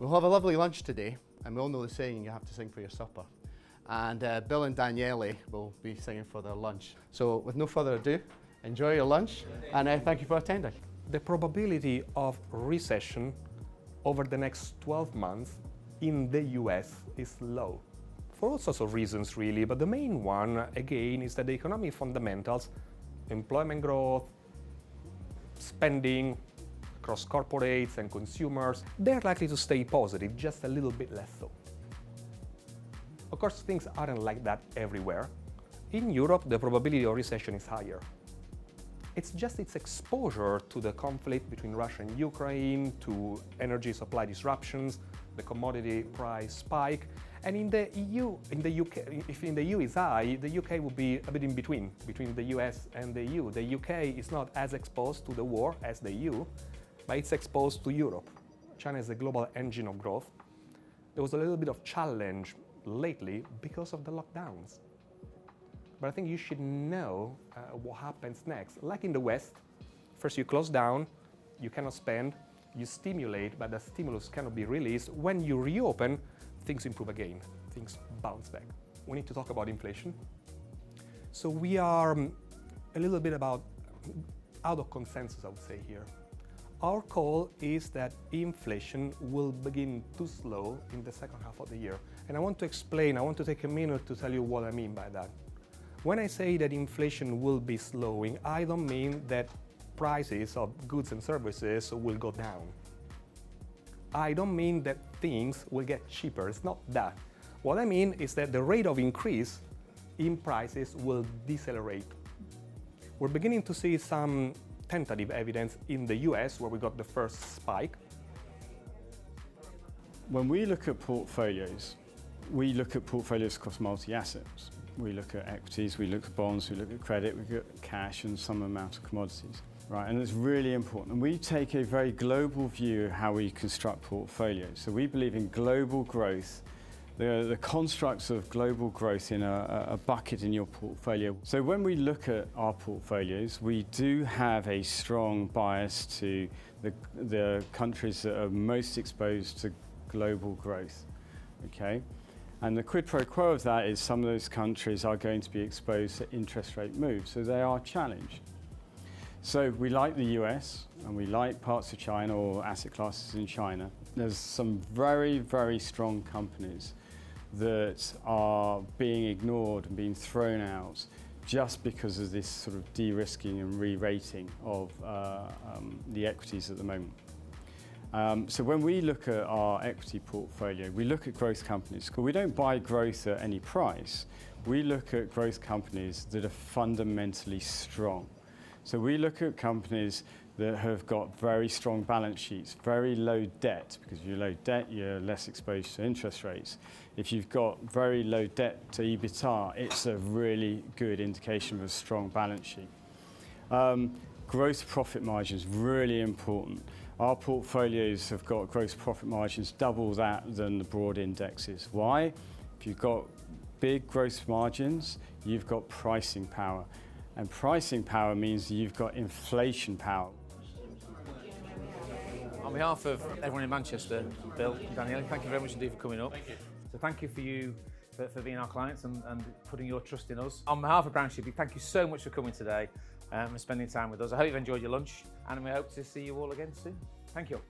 We'll have a lovely lunch today, and we all know the saying, you have to sing for your supper. And Bill and Daniele will be singing for their lunch. So with no further ado, enjoy your lunch, and thank you for attending. The probability of recession over the next 12 months in the US is low. For all sorts of reasons really, but the main one, again, is that the economic fundamentals, employment growth, spending across corporates and consumers, they're likely to stay positive, just a little bit less so. Of course, things aren't like that everywhere. In Europe, the probability of recession is higher. It's just its exposure to the conflict between Russia and Ukraine, to energy supply disruptions, the commodity price spike, and in the EU, in the UK, if in the EU is high, the UK will be a bit in between the US and the EU. The UK is not as exposed to the war as the EU, but it's exposed to Europe. China is the global engine of growth. There was a little bit of challenge lately because of the lockdowns. But I think you should know what happens next. Like in the West, first you close down, you cannot spend, you stimulate, but the stimulus cannot be released. When you reopen, things improve again, things bounce back. We need to talk about inflation. So we are a little bit out of consensus, I would say here. Our call is that inflation will begin to slow in the second half of the year. And I want to explain, I want to take a minute to tell you what I mean by that. When I say that inflation will be slowing, I don't mean that prices of goods and services will go down. I don't mean that things will get cheaper, it's not that. What I mean is that the rate of increase in prices will decelerate. We're beginning to see some tentative evidence in the US where we got the first spike. When we look at portfolios across multi-assets. We look at equities, we look at bonds, we look at credit, we look at cash and some amount of commodities. Right, and it's really important. And we take a very global view of how we construct portfolios. So we believe in global growth, the constructs of global growth in a bucket in your portfolio. So when we look at our portfolios, we do have a strong bias to the countries that are most exposed to global growth, okay? And the quid pro quo of that is some of those countries are going to be exposed to interest rate moves, so they are challenged. So we like the US and we like parts of China or asset classes in China. There's some very, very strong companies that are being ignored and being thrown out just because of this sort of de-risking and re-rating of the equities at the moment. So when we look at our equity portfolio, we look at growth companies. We don't buy growth at any price. We look at growth companies that are fundamentally strong. So we look at companies that have got very strong balance sheets, very low debt, because if you're low debt, you're less exposed to interest rates. If you've got very low debt to EBITDA, it's a really good indication of a strong balance sheet. Gross profit margins, really important. Our portfolios have got gross profit margins double that than the broad indexes. Why? If you've got big gross margins, you've got pricing power. And pricing power means you've got inflation power. On behalf of everyone in Manchester, Bill and Daniele, thank you very much indeed for coming up. So thank you for being our clients and putting your trust in us. On behalf of Brown Shipley, thank you so much for coming today and spending time with us. I hope you've enjoyed your lunch and we hope to see you all again soon. Thank you.